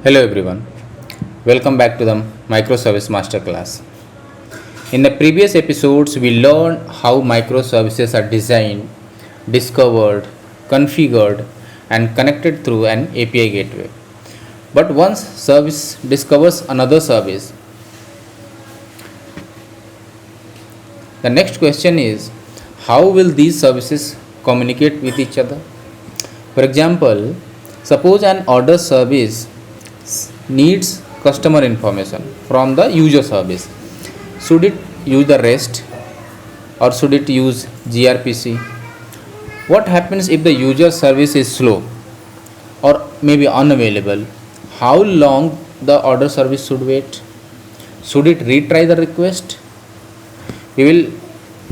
Hello everyone, welcome back to the Microservices Masterclass. In the previous episodes, we learned how microservices are designed, discovered, configured, and connected through an API gateway. But once service discovers another service, the next question is how will these services communicate with each other? For example, suppose an order service needs customer information from the user service. Should it use the REST or should it use gRPC? What happens if the user service is slow or maybe unavailable? How long the order service should wait? Should it retry the request? We will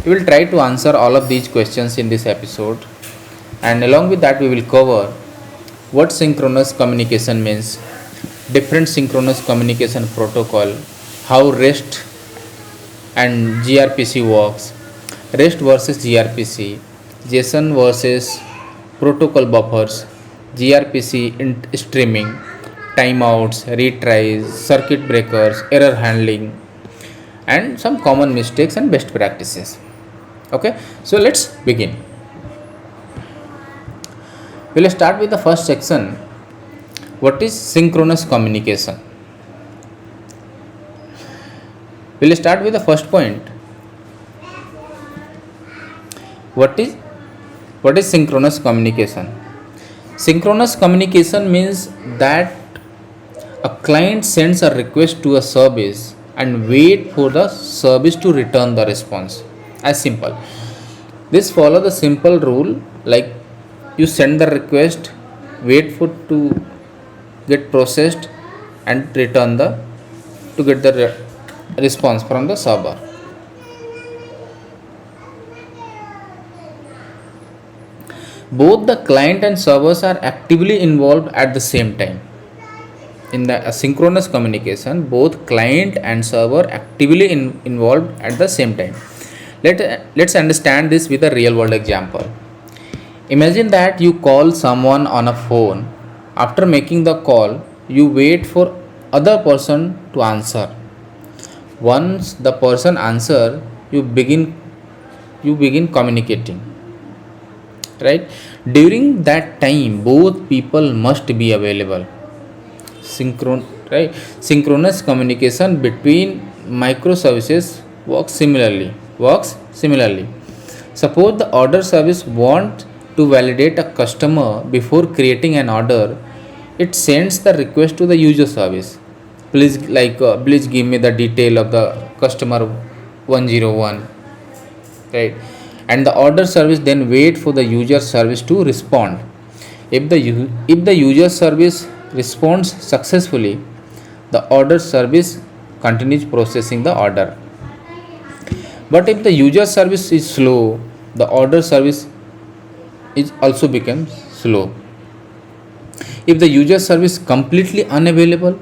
we will try to answer all of these questions in this episode, and along with that we will cover what synchronous communication means, different synchronous communication protocol, how REST and gRPC works, REST versus gRPC, JSON versus protocol buffers, gRPC streaming, timeouts, retries, circuit breakers, error handling, and some common mistakes and best practices. Okay, so let's begin. We'll start with the first section. What is synchronous communication? We'll start with the first point. What is synchronous communication? Synchronous communication means that a client sends a request to a service and wait for the service to return the response. As simple. This follow the simple rule like you send the request, wait for to get processed and return the to get the response from the server. Both the client and servers are actively involved at the same time. In the asynchronous communication, both client and server actively involved at the same time. Let's understand this with a real world example. Imagine that you call someone on a phone. After making the call, you wait for other person to answer. Once the person answer, you begin communicating. Right? During that time, both people must be available. Right? Synchronous communication between microservices works similarly. Suppose the order service wants to validate a customer before creating an order. It sends the request to the user service. Please give me the detail of the customer 101, right? And the order service then wait for the user service to respond. If the user service responds successfully, the order service continues processing the order. But if the user service is slow, the order service is also becomes slow. If the user service completely unavailable,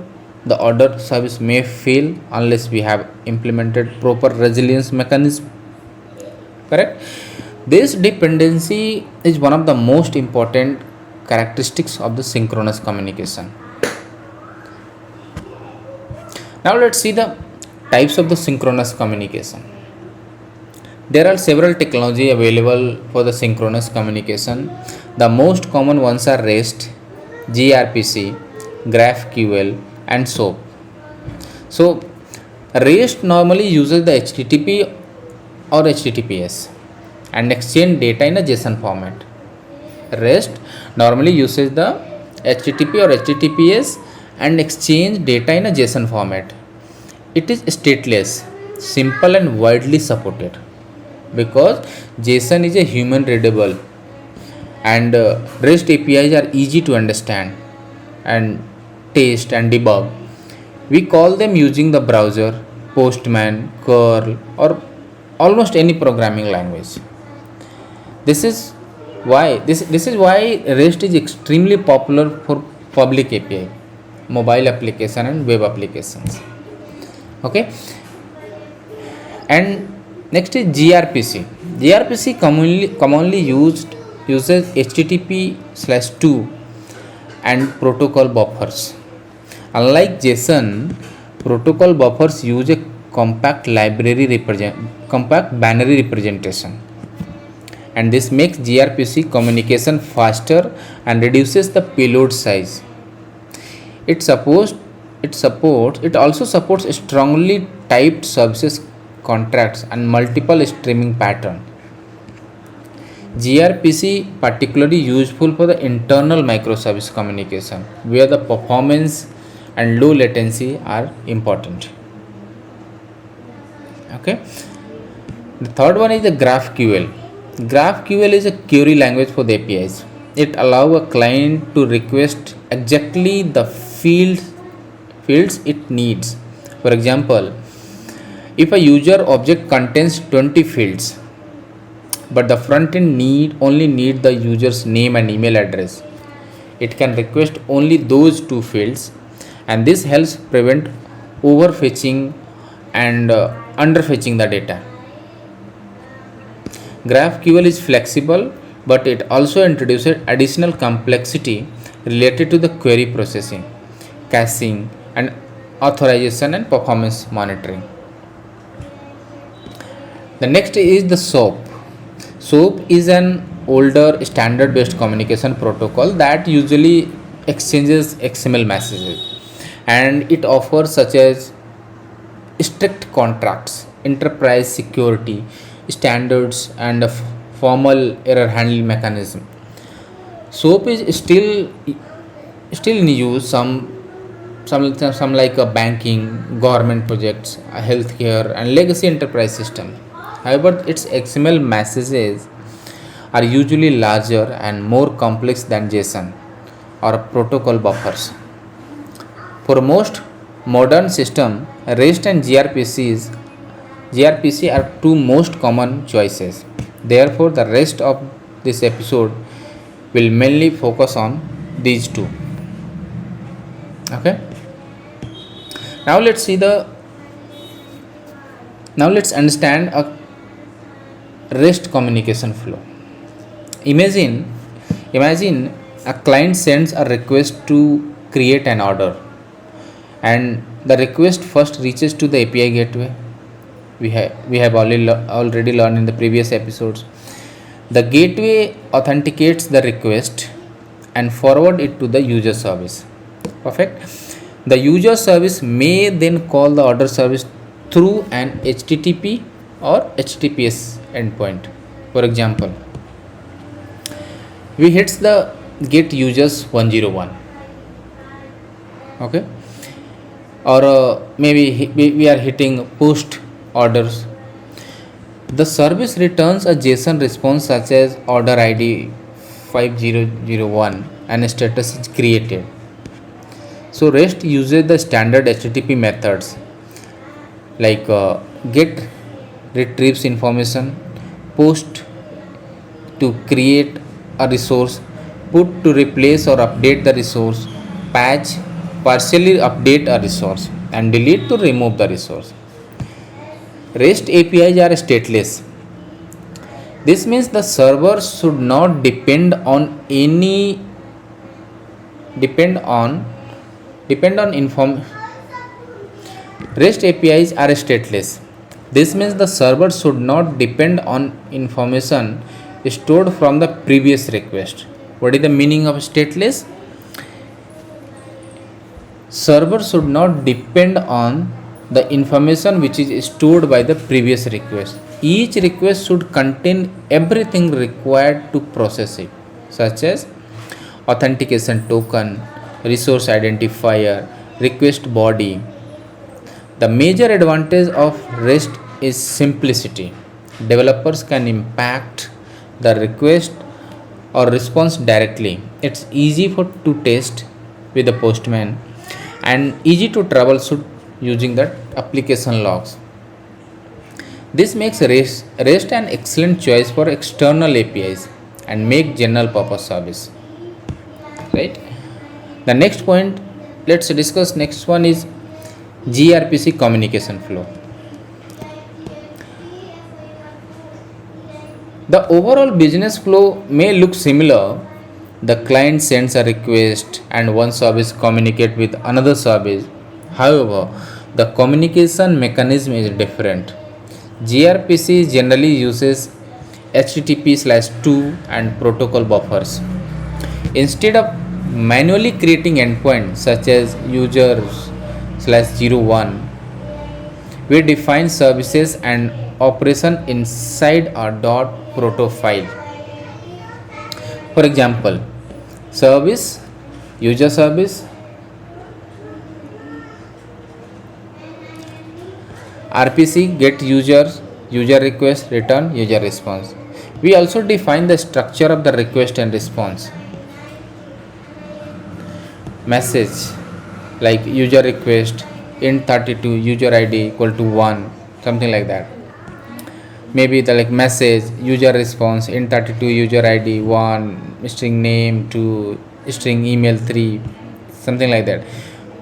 the order service may fail unless we have implemented proper resilience mechanism. Correct? This dependency is one of the most important characteristics of the synchronous communication. Now let's see the types of the synchronous communication. There are several technology available for the synchronous communication. The most common ones are REST, gRPC, GraphQL, and SOAP. So, REST normally uses the HTTP or HTTPS and exchange data in a JSON format. REST normally uses the HTTP or HTTPS and exchange data in a JSON format. It is stateless, simple, and widely supported because JSON is a human readable and REST APIs are easy to understand and test and debug. We call them using the browser, Postman, curl, or almost any programming language. This is why REST is extremely popular for public API, mobile application and web applications. Okay, and next is gRPC. gRPC commonly uses HTTP/2 and protocol buffers. Unlike JSON, protocol buffers use a compact binary representation, and this makes gRPC communication faster and reduces the payload size. It also supports strongly typed services contracts and multiple streaming patterns. gRPC particularly useful for the internal microservice communication where the performance and low latency are important. Okay. The third one is the GraphQL. GraphQL is a query language for the APIs. It allows a client to request exactly the fields it needs. For example, if a user object contains 20 fields, but the front-end only need the user's name and email address, it can request only those two fields, and this helps prevent overfetching and underfetching the data. GraphQL is flexible, but it also introduces additional complexity related to the query processing, caching, and authorization and performance monitoring. The next is the SOAP. SOAP is an older standard-based communication protocol that usually exchanges XML messages, and it offers such as strict contracts, enterprise security standards, and a formal error handling mechanism. SOAP is still in use. Some like a banking, government projects, a healthcare, and legacy enterprise system. However, its XML messages are usually larger and more complex than JSON or protocol buffers. For most modern systems, REST and gRPC are two most common choices. Therefore, the rest of this episode will mainly focus on these two. Okay. Now let's understand a REST communication flow. Imagine a client sends a request to create an order, and the request first reaches to the API gateway. We have already learned in the previous episodes. The gateway authenticates the request and forward it to the user service. Perfect. The user service may then call the order service through an HTTP or HTTPS endpoint. For example, we hits the get users 101. Okay, or maybe we are hitting post orders. The service returns a JSON response such as order ID 5001 and a status is created. So REST uses the standard HTTP methods like get retrieves information, post to create a resource, put to replace or update the resource, patch partially update a resource, and delete to remove the resource. REST APIs are stateless. This means the server should not depend on REST APIs are stateless. This means the server should not depend on information stored from the previous request. What is the meaning of stateless? Server should not depend on the information which is stored by the previous request. Each request should contain everything required to process it, such as authentication token, resource identifier, request body. The major advantage of REST is simplicity. Developers can impact the request or response directly. It's easy to test with the Postman and easy to troubleshoot using the application logs. This makes REST an excellent choice for external APIs and make general purpose service. Right? The next point, let's discuss next one is gRPC communication flow. The overall business flow may look similar. The client sends a request and one service communicates with another service. However, the communication mechanism is different. gRPC generally uses HTTP/2 and protocol buffers. Instead of manually creating endpoints such as users/01, we define services and operation inside a .proto file. For example, service, user service, RPC get user request, return user response. We also define the structure of the request and response. Message like user request int32 user ID equal to 1, something like that. Maybe the like message user response int32 user ID 1 string name 2 string email 3, something like that.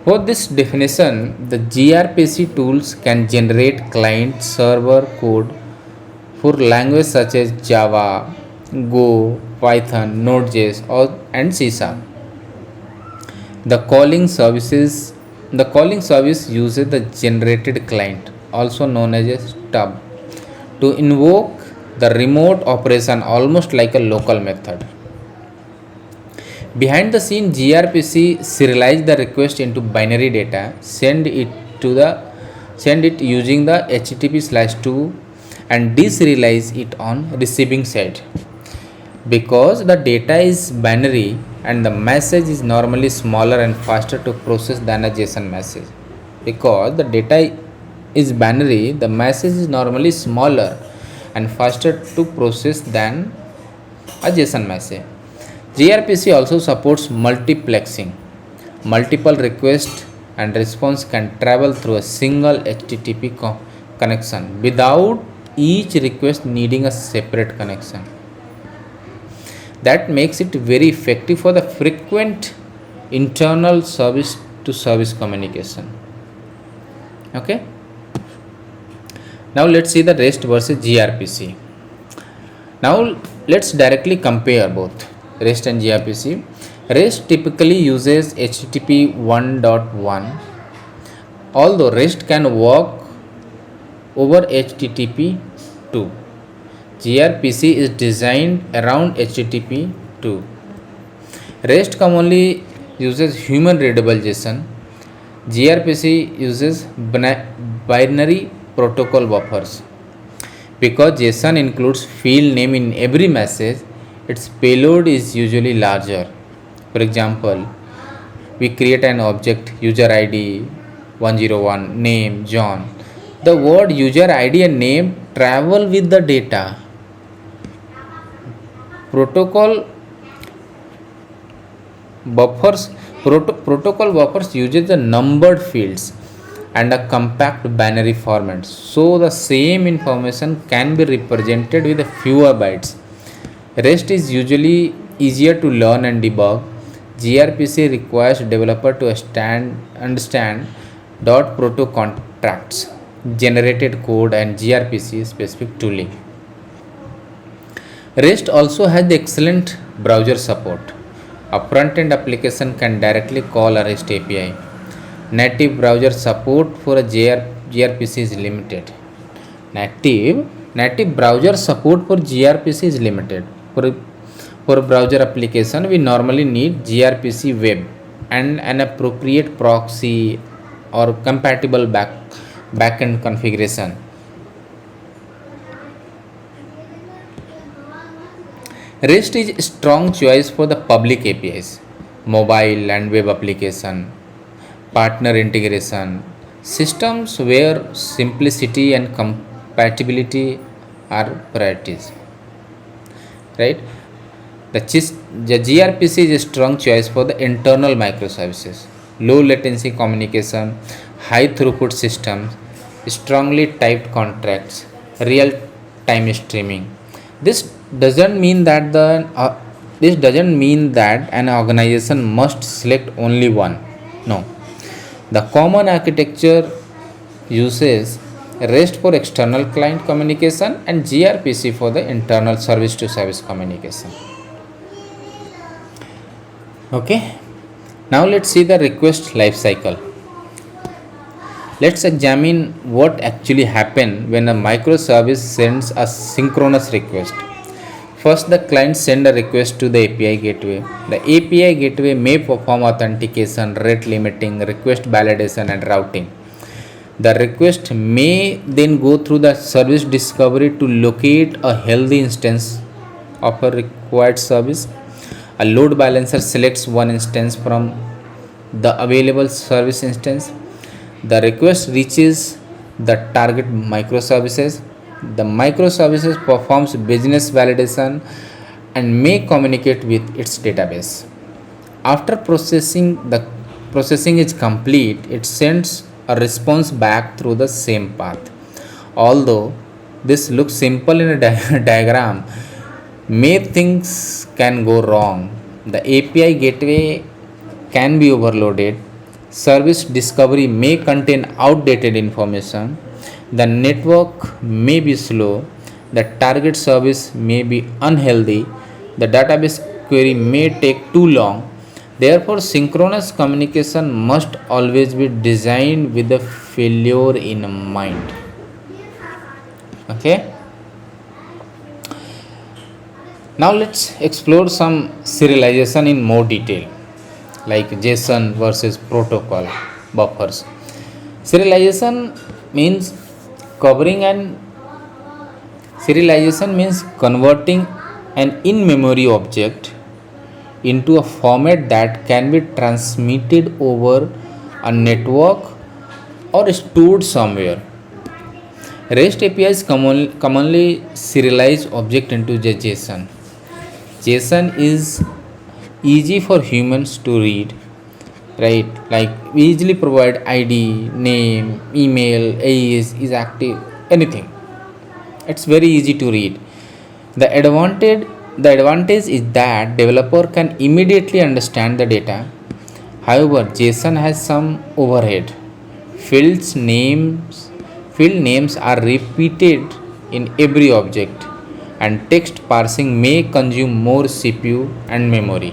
For this definition, the gRPC tools can generate client server code for languages such as Java, Go, Python, Node.js and C#. The calling service uses the generated client, also known as a stub, to invoke the remote operation almost like a local method. Behind the scene, gRPC serializes the request into binary data, send it using the HTTP/2 and deserialize it on receiving side. Because the data is binary and the message is normally smaller and faster to process than a JSON message. Because the data is binary, the message is normally smaller and faster to process than a JSON message. gRPC also supports multiplexing. Multiple requests and response can travel through a single HTTP connection without each request needing a separate connection. That makes it very effective for the frequent internal service to service communication. Okay. Now let's see the REST versus gRPC. Now let's directly compare both REST and gRPC. REST typically uses HTTP 1.1, although REST can work over HTTP 2. gRPC is designed around HTTP 2. REST commonly uses human readable JSON. gRPC uses binary protocol buffers. Because JSON includes field name in every message, its payload is usually larger. For example, we create an object user ID 101, name John. The word user ID and name travel with the data. Protocol buffers uses the numbered fields and a compact binary format, so the same information can be represented with fewer bytes. REST is usually easier to learn and debug. gRPC requires developer to understand .proto contracts, generated code and gRPC specific tooling. REST also has the excellent browser support. A front-end application can directly call a REST API. Native browser support for a gRPC is limited. Native browser support for gRPC is limited. For a browser application, we normally need gRPC web and an appropriate proxy or compatible backend configuration. REST is a strong choice for the public APIs, mobile and web application, partner integration, systems where simplicity and compatibility are priorities. Right? The gRPC is a strong choice for the internal microservices, low latency communication, high throughput systems, strongly typed contracts, real time streaming. This doesn't mean that an organization must select only one. No. The common architecture uses REST for external client communication and gRPC for the internal service to service communication. Okay, now let's see the request lifecycle. Let's examine what actually happens when a microservice sends a synchronous request. First, the client sends a request to the API gateway. The API gateway may perform authentication, rate limiting, request validation, and routing. The request may then go through the service discovery to locate a healthy instance of a required service. A load balancer selects one instance from the available service instance. The request reaches the target microservices. The microservices performs business validation and may communicate with its database. After processing is complete, it sends a response back through the same path. Although this looks simple in a diagram, many things can go wrong. The API gateway can be overloaded. Service discovery may contain outdated information. The network may be slow. The target service may be unhealthy. The database query may take too long. Therefore, synchronous communication must always be designed with the failure in mind. Okay. Now let's explore some serialization in more detail, like JSON versus protocol buffers. Serialization means covering and serialization means converting an in-memory object into a format that can be transmitted over a network or stored somewhere. REST APIs commonly serialize object into the JSON. JSON is easy for humans to read, right? Like we easily provide ID, name, email, AES is active, anything. It's very easy to read. The advantage is that developer can immediately understand the data. However, JSON has some overhead. Fields names field names are repeated in every object, and text parsing may consume more CPU and memory.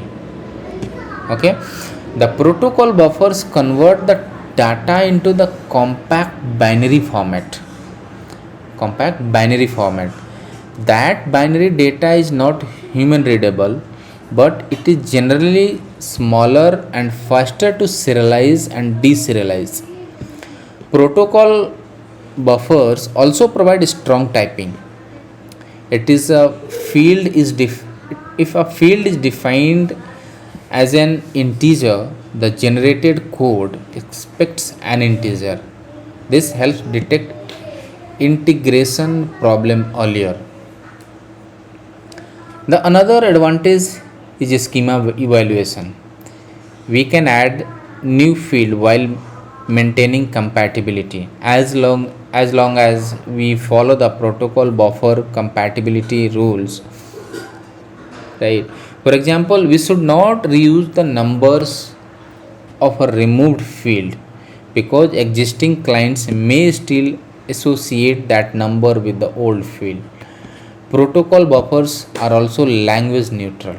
Okay, the protocol buffers convert the data into the compact binary format. That binary data is not human readable, but it is generally smaller and faster to serialize and deserialize. Protocol buffers also provide strong typing. It is a field is if a field is defined as an integer, the generated code expects an integer. This helps detect integration problem earlier. The another advantage is schema evaluation. We can add new field while maintaining compatibility as long as we follow the protocol buffer compatibility rules, right? For example, we should not reuse the numbers of a removed field because existing clients may still associate that number with the old field. Protocol buffers are also language neutral.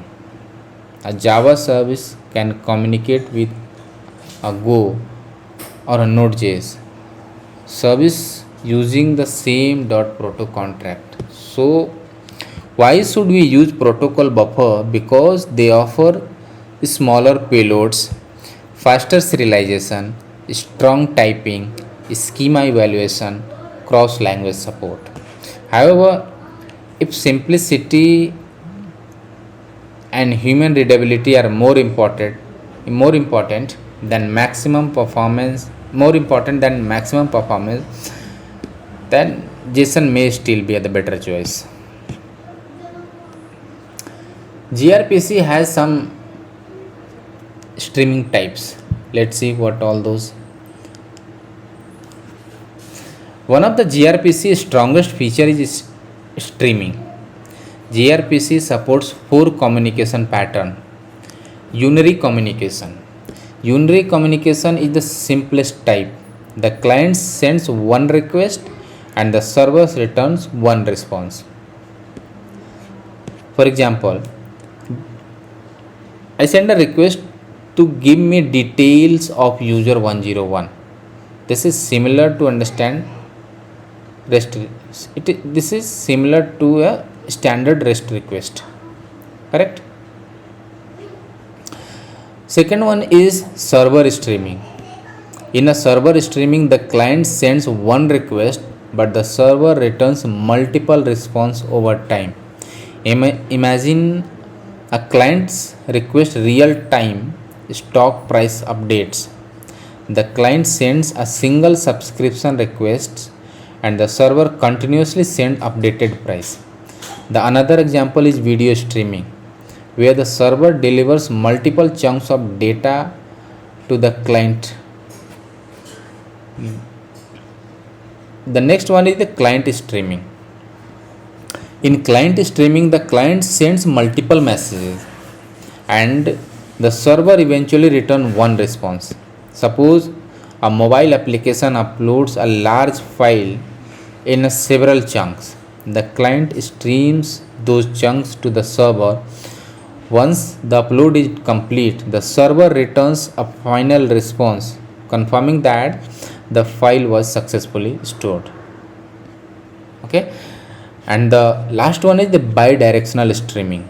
A Java service can communicate with a Go or a Node.js service using the same .proto contract. So, why should we use protocol buffer? Because they offer smaller payloads, faster serialization, strong typing, schema evaluation, cross language support. However, if simplicity and human readability are more important than maximum performance, then JSON may still be the better choice. gRPC has some streaming types. Let's see what all those. One of the gRPC's strongest feature is streaming. gRPC supports 4 communication pattern. Unary communication. Unary communication is the simplest type. The client sends one request and the server returns one response. For example, I send a request to give me details of user 101. This is similar to understand REST. This is similar to a standard REST request. Correct? Second one is server streaming. In a server streaming, the client sends one request, but the server returns multiple responses over time. Imagine a client's request real-time stock price updates. The client sends a single subscription request and the server continuously sends updated price. The another example is video streaming, where the server delivers multiple chunks of data to the client. The next one is the client streaming. In client streaming, the client sends multiple messages and the server eventually returns one response. Suppose a mobile application uploads a large file in several chunks. The client streams those chunks to the server. Once the upload is complete, the server returns a final response confirming that the file was successfully stored. Okay, and the last one is the bidirectional streaming.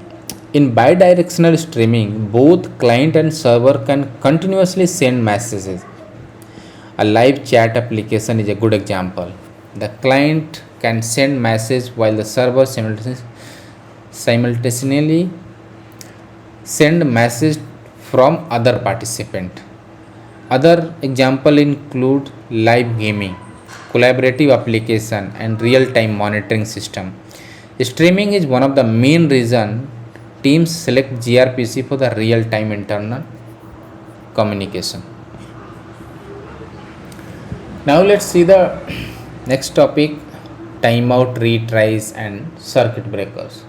In bidirectional streaming, both client and server can continuously send messages. A live chat application is a good example. The client can send message while the server simultaneously send message from other participant. Other example include live gaming, collaborative application and real-time monitoring system. Streaming is one of the main reason teams select gRPC for the real-time internal communication. Now let's see the next topic, timeout, retries and circuit breakers.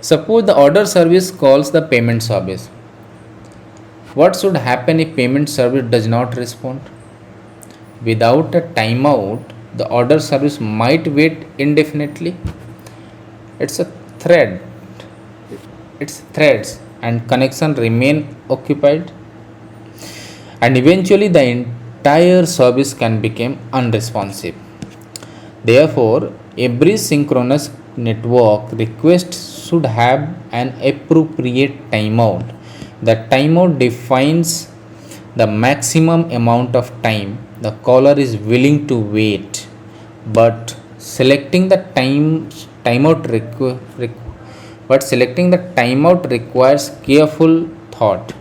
Suppose the order service calls the payment service. What should happen if payment service does not respond? Without a timeout, the order service might wait indefinitely. It's a thread. Its threads and connection remain occupied, and eventually the entire service can become unresponsive. Therefore, every synchronous network request should have an appropriate timeout. The timeout defines the maximum amount of time the caller is willing to wait, but selecting the timeout requires careful thought.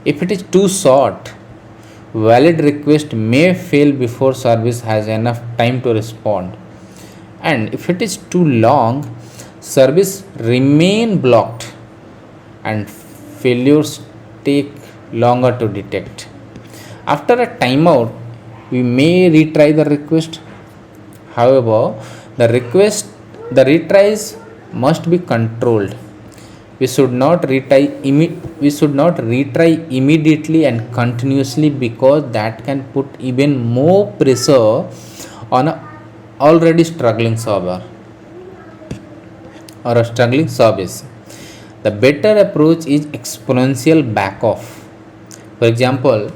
If it is too short, valid request may fail before service has enough time to respond, and if it is too long, service remain blocked and failures take longer to detect. After a timeout, we may retry the request. However, the retries must be controlled. We should not retry immediately and continuously, because that can put even more pressure on a already struggling server or a struggling service. The better approach is exponential backoff. For example,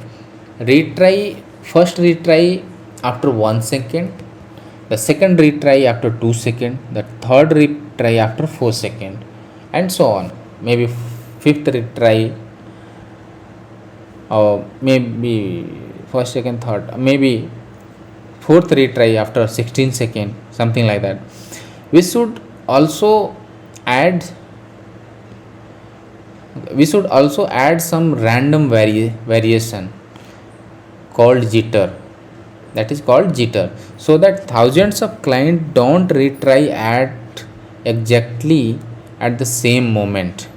first retry after 1 second, the second retry after 2 seconds, the third retry after 4 seconds, and so on. Maybe fifth retry, or maybe first, second, third, maybe fourth retry after 16 seconds, something like that. We should also add some random variation called jitter, so that thousands of clients don't retry at exactly at the same moment.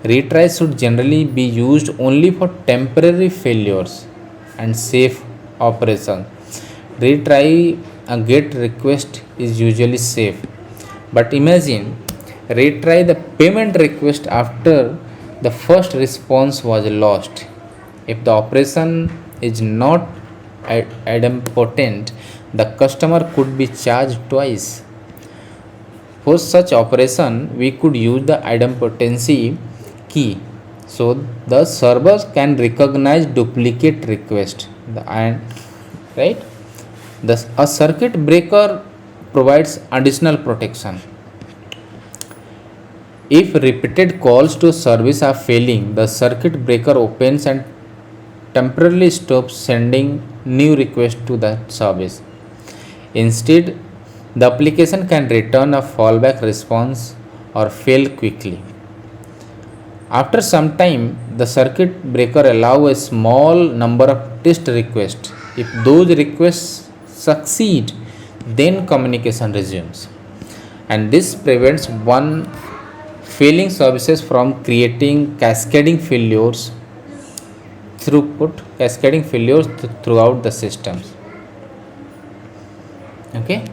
Retries should generally be used only for temporary failures and safe operations. Retry a GET request is usually safe, but imagine retry the payment request after the first response was lost. If the operation is not idempotent, the customer could be charged twice. For such operation, we could use the idempotency key. So the server can recognize duplicate request. Right? A circuit breaker provides additional protection. If repeated calls to service are failing, the circuit breaker opens and temporarily stops sending new requests to the service. Instead, the application can return a fallback response or fail quickly. After some time, the circuit breaker allows a small number of test requests. If those requests succeed, then communication resumes. And this prevents one failing services from creating cascading failures throughout the systems. Okay.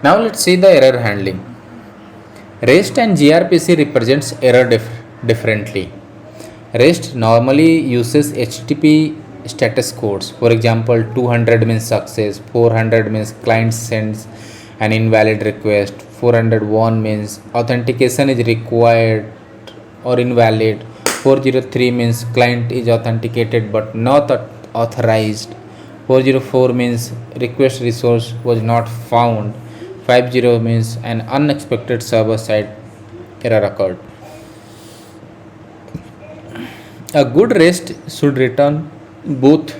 Now let's see the error handling. REST and gRPC represents error differently. REST normally uses HTTP status codes. For example, 200 means success, 400 means client sends an invalid request, 401 means authentication is required or invalid, 403 means client is authenticated but not authorized, 404 means request resource was not found, 50 means an unexpected server side error occurred. A good REST should return both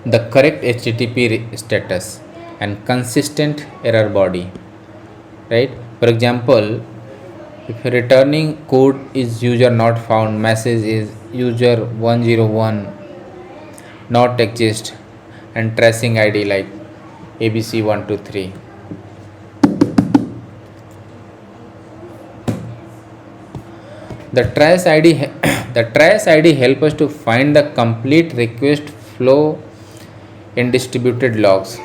the correct HTTP status and consistent error body. Right? For example, if returning code is user not found, message is user 101 not exist, and tracing ID like ABC123. The trace ID help us to find the complete request flow in distributed logs.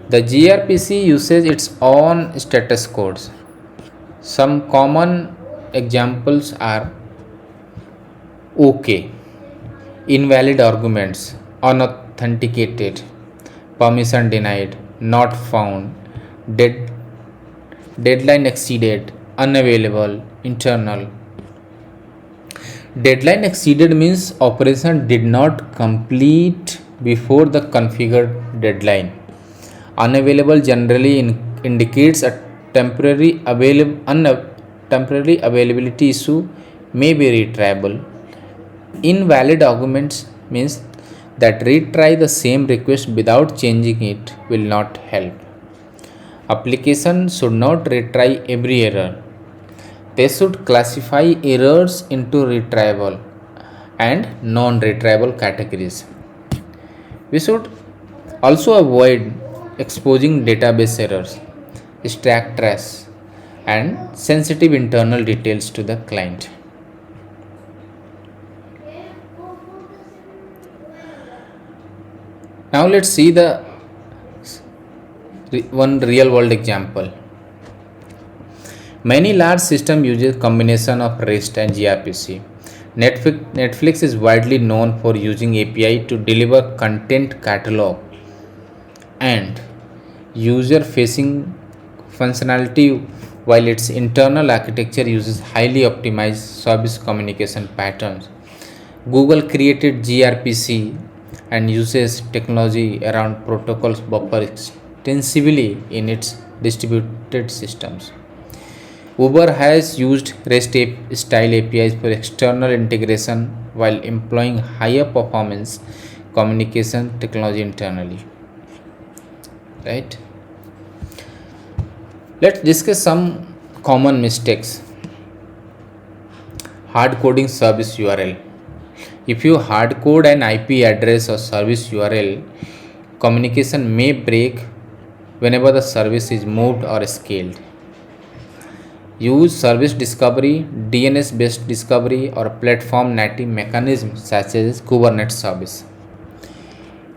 The gRPC uses its own status codes. Some common examples are OK, invalid arguments, unauthenticated, permission denied, not found, deadline exceeded, unavailable, internal. Deadline exceeded means operation did not complete before the configured deadline. Unavailable generally indicates a temporary availability issue may be retriable. Invalid arguments means that retry the same request without changing it will not help. Application should not retry every error. They should classify errors into retriable and non-retriable categories. We should also avoid exposing database errors, stack trace, and sensitive internal details to the client. Now let's see the one real world example. Many large systems use a combination of REST and gRPC. Netflix is widely known for using API to deliver content catalog and user-facing functionality, while its internal architecture uses highly optimized service communication patterns. Google created gRPC and uses technology around protocols buffer extensively in its distributed systems. Uber has used REST style APIs for external integration while employing higher performance communication technology internally. Right? Let's discuss some common mistakes. Hard coding service URL. If you hard code an IP address or service URL, communication may break whenever the service is moved or scaled. Use service discovery, DNS based discovery, or platform native mechanisms such as Kubernetes service.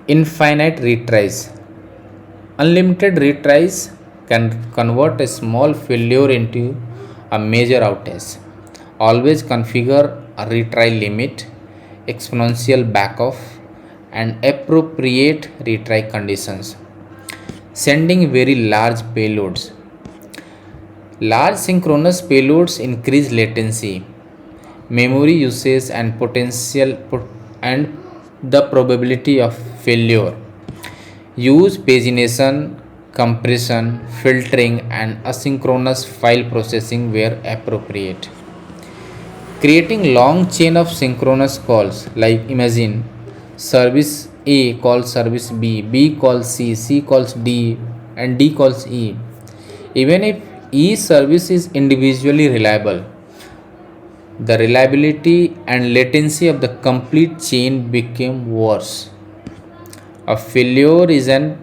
Infinite retries. Unlimited retries can convert a small failure into a major outage. Always configure a retry limit, exponential backoff, and appropriate retry conditions. sending very large payloads. Large synchronous payloads increase latency, memory usage, and the probability of failure. Use pagination, compression, filtering, and asynchronous file processing where appropriate. Creating long chain of synchronous calls, like imagine service A calls service B, B calls C, C calls D, and D calls E. Even if each service is individually reliable, the reliability and latency of the complete chain became worse. A failure is an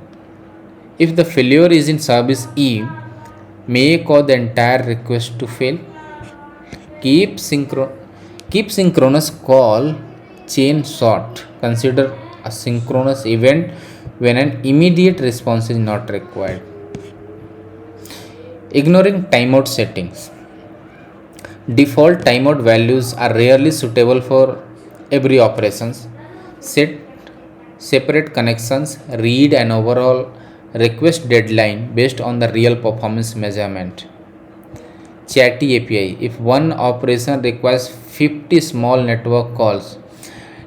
If the failure is in service E, may cause the entire request to fail. Keep synchronous call chain short. Consider a synchronous event when an immediate response is not required. Ignoring timeout settings. Default timeout values are rarely suitable for every operations. Set separate connections, read an overall request deadline based on the real performance measurement. Chatty API. If one operation requires 50 small network calls,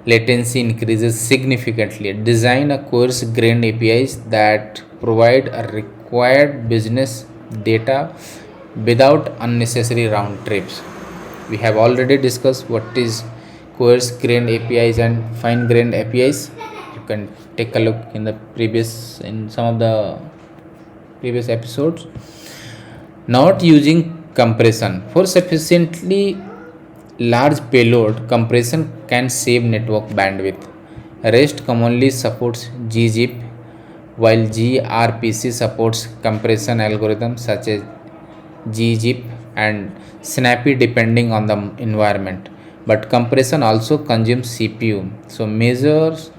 latency increases significantly. Design a coarse grained APIs that provide a required business data without unnecessary round trips. We have already discussed what is coarse grained APIs and fine grained APIs. You can take a look in some of the previous episodes. Not using compression. For sufficiently large payload, compression can save network bandwidth. REST commonly supports gzip, while gRPC supports compression algorithms such as gzip and snappy depending on the environment. But compression also consumes CPU, so measures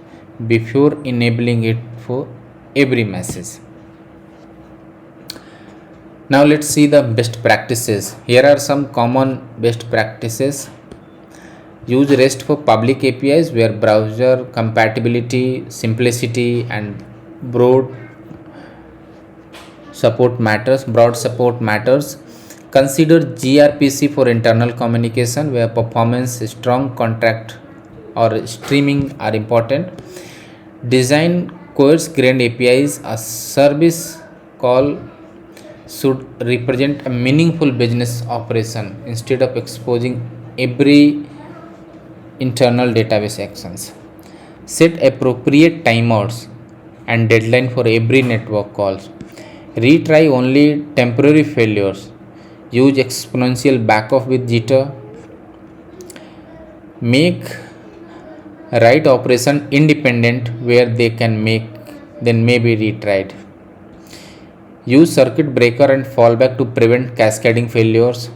before enabling it for every message. Now let's see the best practices. Here are some common best practices. Use REST for public APIs where browser compatibility, simplicity, and broad support matters. Consider gRPC for internal communication where performance, strong contract, or streaming are important. Design coarse grained APIs. A service call should represent a meaningful business operation instead of exposing every internal database actions. Set appropriate timeouts and deadline for every network calls. Retry only temporary failures. Use exponential backoff with jitter. Make write operation independent where they may be retried. Use circuit breaker and fallback to prevent cascading failures.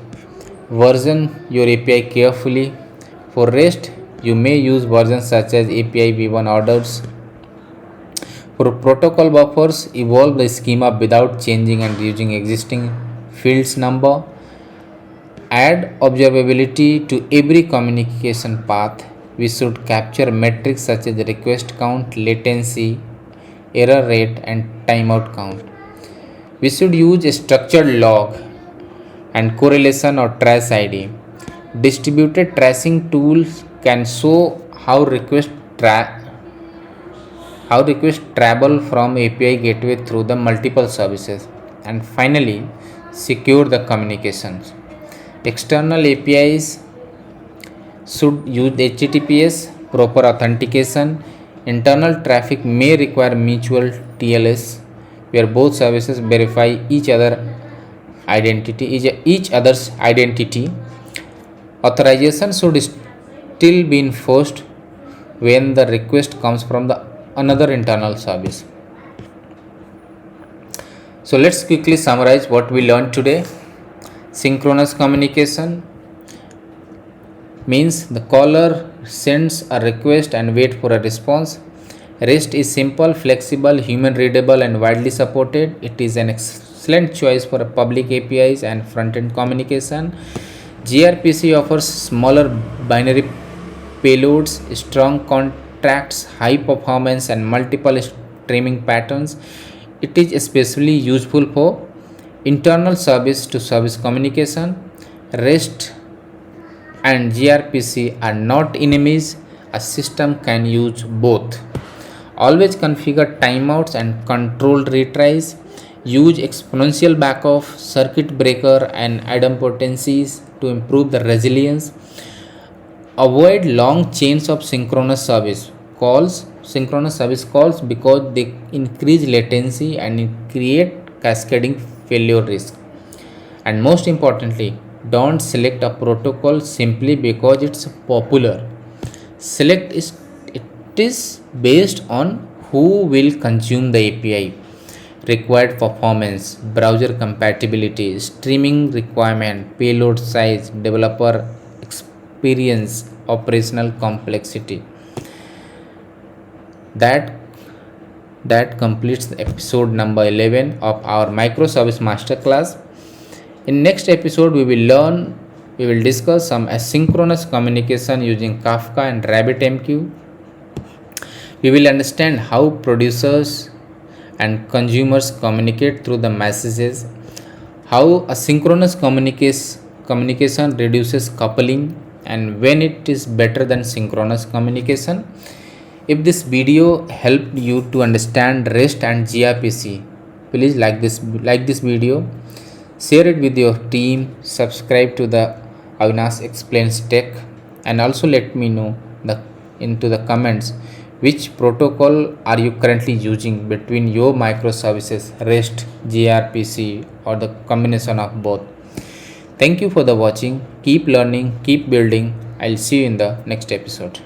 Version your API carefully. For REST, you may use versions such as API v1 orders. For protocol buffers, evolve the schema without changing and using existing fields number. Add observability to every communication path. We should capture metrics such as request count, latency, error rate, and timeout count. We should use a structured log and correlation or trace ID. Distributed tracing tools can show how requests travel from API gateway through the multiple services. And finally, secure the communications. External APIs should use HTTPS, proper authentication. Internal traffic may require mutual TLS where both services verify each other's identity. Authorization should still be enforced when the request comes from the another internal service. So let's quickly summarize what we learned today. Synchronous communication means the caller sends a request and wait for a response. REST is simple, flexible, human readable, and widely supported. It is an excellent choice for public APIs and front-end communication. gRPC offers smaller binary payloads, strong contracts, high performance, and multiple streaming patterns. It is especially useful for internal service to service communication. REST and gRPC are not enemies. A system can use both. Always configure timeouts and controlled retries. Use exponential backoff, circuit breaker, and idempotencies to improve the resilience. Avoid long chains of synchronous service calls because they increase latency and create cascading failure risk. And most importantly, don't select a protocol simply because it's popular. Select is it is based on who will consume the API, required performance, browser compatibility, streaming requirement, payload size, developer experience, operational complexity. That that completes the episode number 11 of our Microservice Masterclass. In next episode, we will discuss some asynchronous communication using Kafka and RabbitMQ. We will understand how producers and consumers communicate through the messages, how asynchronous communication reduces coupling, and when it is better than synchronous communication. If this video helped you to understand REST and gRPC, please like this video, share it with your team, subscribe to the Avinash Explains Tech, and also let me know into the comments which protocol are you currently using between your microservices, REST, gRPC, or the combination of both. Thank you for the watching. Keep learning, keep building. I'll see you in the next episode.